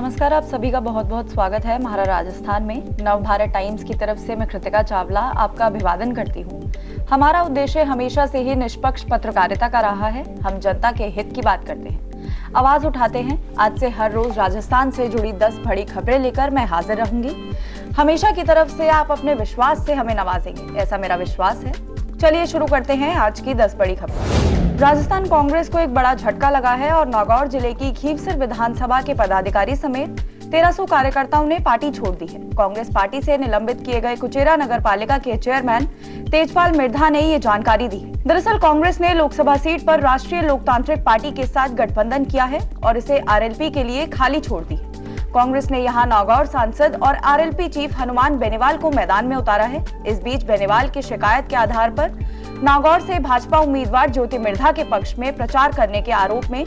नमस्कार, आप सभी का बहुत बहुत स्वागत है हमारा राजस्थान में। नवभारत टाइम्स की तरफ से मैं कृतिका चावला आपका अभिवादन करती हूँ। हमारा उद्देश्य हमेशा से ही निष्पक्ष पत्रकारिता का रहा है। हम जनता के हित की बात करते हैं, आवाज उठाते हैं। आज से हर रोज राजस्थान से जुड़ी 10 बड़ी खबरें लेकर मैं हाजिर रहूंगी। हमेशा की तरफ से आप अपने विश्वास से हमें नवाजेंगे, ऐसा मेरा विश्वास है। चलिए शुरू करते हैं आज की 10 बड़ी खबरें। राजस्थान कांग्रेस को एक बड़ा झटका लगा है और नागौर जिले की खीवसर विधानसभा के पदाधिकारी समेत 1300 कार्यकर्ताओं ने पार्टी छोड़ दी है। कांग्रेस पार्टी से निलंबित किए गए कुचेरा नगर पालिका के चेयरमैन तेजपाल मिर्धा ने ये जानकारी दी। दरअसल कांग्रेस ने लोकसभा सीट पर राष्ट्रीय लोकतांत्रिक पार्टी के साथ गठबंधन किया है और इसे आरएलपी के लिए खाली छोड़ दी। कांग्रेस ने यहां नागौर सांसद और आरएलपी चीफ हनुमान बेनीवाल को मैदान में उतारा है। इस बीच बेनीवाल की शिकायत के आधार पर नागौर से भाजपा उम्मीदवार ज्योति मिर्धा के पक्ष में प्रचार करने के आरोप में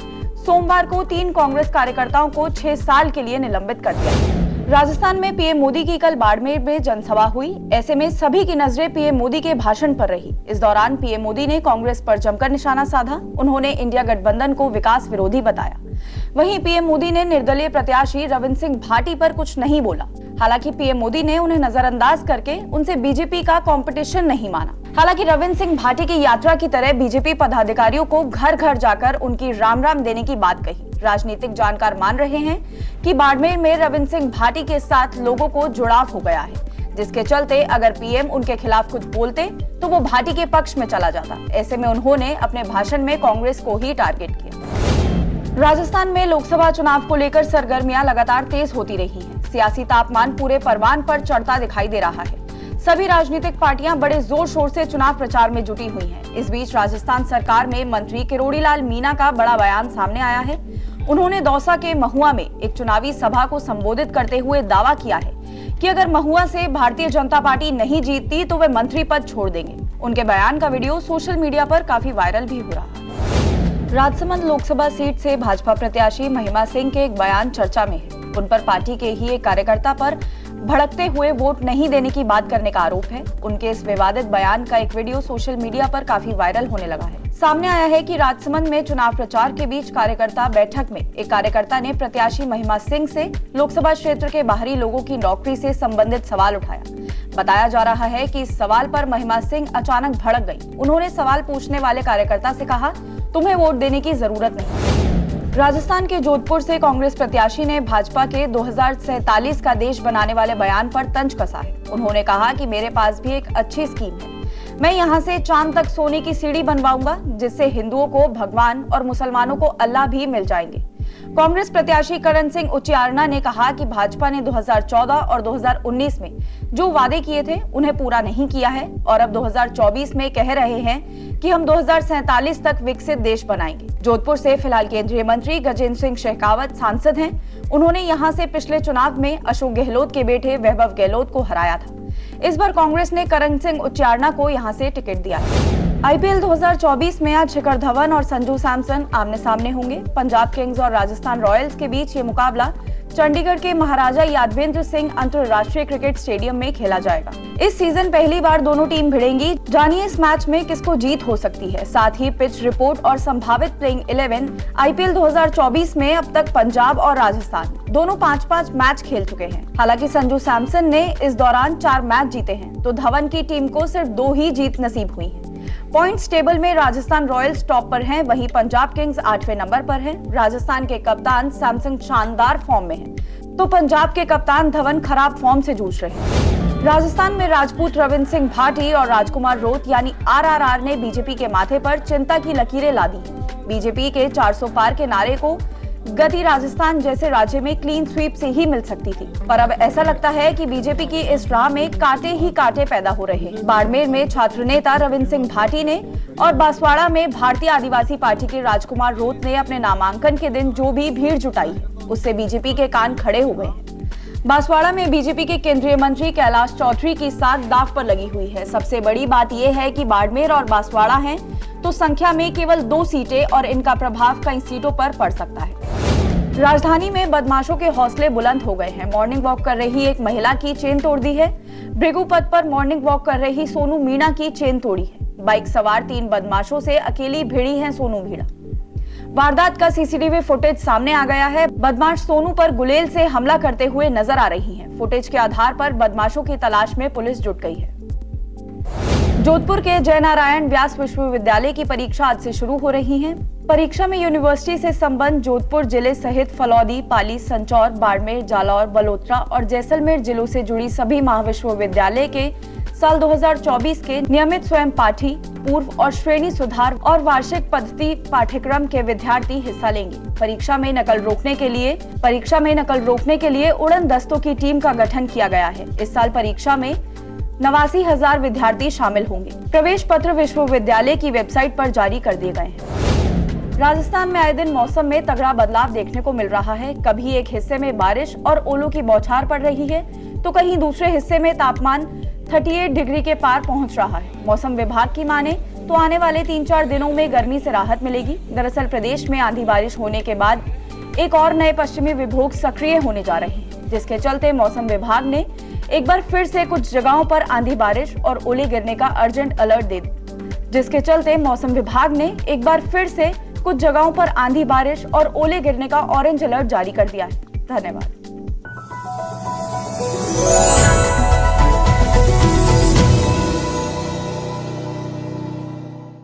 सोमवार को 3 कांग्रेस कार्यकर्ताओं को 6 साल के लिए निलंबित कर दिया। राजस्थान में पीएम मोदी की कल बाड़मेर में जनसभा हुई। ऐसे में सभी की नजरें पीएम मोदी के भाषण पर रही। इस दौरान पीएम मोदी ने कांग्रेस पर जमकर निशाना साधा। उन्होंने इंडिया गठबंधन को विकास विरोधी बताया। वहीं पीएम मोदी ने निर्दलीय प्रत्याशी रविंद्र सिंह भाटी पर कुछ नहीं बोला। हालांकि पीएम मोदी ने उन्हें नजरअंदाज करके उनसे बीजेपी का कंपटीशन नहीं माना। हालांकि रविंद्र सिंह भाटी की यात्रा की तरह बीजेपी पदाधिकारियों को घर घर जाकर उनकी राम राम देने की बात कही। राजनीतिक जानकार मान रहे हैं कि बाड़मेर में रविंद्र सिंह भाटी के साथ लोगों को जुड़ाव हो गया है, जिसके चलते अगर पीएम उनके खिलाफ कुछ बोलते तो वो भाटी के पक्ष में चला जाता। ऐसे में उन्होंने अपने भाषण में कांग्रेस को ही टारगेट किया। राजस्थान में लोकसभा चुनाव को लेकर सरगर्मियां लगातार तेज होती रही हैं। सियासी तापमान पूरे परवान पर चढ़ता दिखाई दे रहा है। सभी राजनीतिक पार्टियां बड़े जोर शोर से चुनाव प्रचार में जुटी हुई हैं। इस बीच राजस्थान सरकार में मंत्री किरोड़ीलाल मीणा का बड़ा बयान सामने आया है। उन्होंने दौसा के महुआ में एक चुनावी सभा को संबोधित करते हुए दावा किया है कि अगर महुआ से भारतीय जनता पार्टी नहीं जीतती तो वे मंत्री पद छोड़ देंगे। उनके बयान का वीडियो सोशल मीडिया पर काफी वायरल भी हो रहा है। राजसमंद लोकसभा सीट से भाजपा प्रत्याशी महिमा सिंह के एक बयान चर्चा में है। उन पर पार्टी के ही एक कार्यकर्ता पर भड़कते हुए वोट नहीं देने की बात करने का आरोप है। उनके इस विवादित बयान का एक वीडियो सोशल मीडिया पर काफी वायरल होने लगा है। सामने आया है कि राजसमंद में चुनाव प्रचार के बीच कार्यकर्ता बैठक में एक कार्यकर्ता ने प्रत्याशी महिमा सिंह से लोकसभा क्षेत्र के बाहरी लोगों की नौकरी से संबंधित सवाल उठाया। बताया जा रहा है कि इस सवाल पर महिमा सिंह अचानक भड़क गई। उन्होंने सवाल पूछने वाले कार्यकर्ता से कहा, तुम्हें वोट देने की जरूरत नहीं। राजस्थान के जोधपुर से कांग्रेस प्रत्याशी ने भाजपा के 2047 का देश बनाने वाले बयान पर तंज कसा है। उन्होंने कहा कि मेरे पास भी एक अच्छी स्कीम है। मैं यहां से चांद तक सोने की सीढ़ी बनवाऊंगा, जिससे हिंदुओं को भगवान और मुसलमानों को अल्लाह भी मिल जाएंगे। कांग्रेस प्रत्याशी करण सिंह उचियारना ने कहा कि भाजपा ने 2014 और 2019 में जो वादे किए थे उन्हें पूरा नहीं किया है और अब 2024 में कह रहे हैं कि हम 2047 तक विकसित देश बनाएंगे। जोधपुर से फिलहाल केंद्रीय मंत्री गजेंद्र सिंह शेखावत सांसद हैं। उन्होंने यहां से पिछले चुनाव में अशोक गहलोत के बेटे वैभव गहलोत को हराया था। इस बार कांग्रेस ने करण सिंह उचियारना को यहां से टिकट दिया है। आईपीएल 2024 में आज शिखर धवन और संजू सैमसन आमने सामने होंगे। पंजाब किंग्स और राजस्थान रॉयल्स के बीच ये मुकाबला चंडीगढ़ के महाराजा यादवेंद्र सिंह अंतरराष्ट्रीय क्रिकेट स्टेडियम में खेला जाएगा। इस सीजन पहली बार दोनों टीम भिड़ेंगी। जानिए इस मैच में किसको जीत हो सकती है। साथ ही पिच रिपोर्ट और संभावित प्लेइंग 11। आईपीएल 2024 में अब तक पंजाब और राजस्थान दोनों 5-5 मैच खेल चुके हैं। हालांकि संजू सैमसन ने इस दौरान 4 मैच जीते हैं, तो धवन की टीम को सिर्फ 2 ही जीत नसीब हुई है। पॉइंट्स टेबल में राजस्थान रॉयल्स टॉप पर हैं, वहीं पंजाब किंग्स 8वें नंबर पर हैं। राजस्थान के कप्तान सैमसन शानदार फॉर्म में हैं, तो पंजाब के कप्तान धवन खराब फॉर्म से जूझ रहे हैं। राजस्थान में राजपूत रविंद्र सिंह भाटी और राजकुमार रोत यानी आरआरआर ने बीजेपी के माथे पर चिंता की लकीरें ला दी हैं। बीजेपी के 400 पार के नारे को गति राजस्थान जैसे राज्य में क्लीन स्वीप से ही मिल सकती थी, पर अब ऐसा लगता है कि बीजेपी की इस राह में कांटे ही कांटे पैदा हो रहे हैं। बाड़मेर में छात्र नेता रविंद्र सिंह भाटी ने और बांसवाड़ा में भारतीय आदिवासी पार्टी के राजकुमार रोत ने अपने नामांकन के दिन जो भी भीड़ जुटाई है, उससे बीजेपी के कान खड़े हो गए हैं। बांसवाड़ा में बीजेपी के केंद्रीय मंत्री कैलाश चौधरी की साख दांव पर लगी हुई है। सबसे बड़ी बात यह है कि बाड़मेर और बांसवाड़ा हैं, तो संख्या में केवल 2 सीटें और इनका प्रभाव कई सीटों पर पड़ सकता है। राजधानी में बदमाशों के हौसले बुलंद हो गए हैं। मॉर्निंग वॉक कर रही एक महिला की चेन तोड़ दी है। भृगु पथ पर मॉर्निंग वॉक कर रही सोनू मीणा की चेन तोड़ी है। बाइक सवार 3 बदमाशों से अकेली भिड़ी है सोनू मीणा। वारदात का सीसीटीवी फुटेज सामने आ गया है। बदमाश सोनू पर गुलेल से हमला करते हुए नजर आ रही हैं। फुटेज के आधार पर बदमाशों की तलाश में पुलिस जुट गई है। जोधपुर के जयनारायण व्यास विश्वविद्यालय की परीक्षा आज से शुरू हो रही है। परीक्षा में यूनिवर्सिटी से संबंध जोधपुर जिले सहित फलौदी, पाली, संचौर, बाड़मेर, जालौर, बलोत्रा और जैसलमेर जिलों से जुड़ी सभी महाविश्वविद्यालय के साल 2024 के नियमित स्वयं पाठी, पूर्व और श्रेणी सुधार और वार्षिक पद्धति पाठ्यक्रम के विद्यार्थी हिस्सा लेंगे। परीक्षा में नकल रोकने के लिए उड़न दस्तों की टीम का गठन किया गया है। इस साल परीक्षा में 89,000 विद्यार्थी शामिल होंगे। प्रवेश पत्र विश्वविद्यालय की वेबसाइट पर जारी कर दिए गए हैं। राजस्थान में आए दिन मौसम में तगड़ा बदलाव देखने को मिल रहा है। कभी एक हिस्से में बारिश और ओलों की बौछार पड़ रही है, तो कहीं दूसरे हिस्से में तापमान 38 डिग्री के पार पहुंच रहा है। मौसम विभाग की माने तो आने वाले 3-4 दिनों में गर्मी से राहत मिलेगी। दरअसल प्रदेश में आंधी बारिश होने के बाद एक और नए पश्चिमी विभोग सक्रिय होने जा रहे हैं, जिसके चलते मौसम विभाग ने एक बार फिर से कुछ जगहों पर आंधी बारिश और ओले गिरने का अर्जेंट अलर्ट दे दिया। धन्यवाद।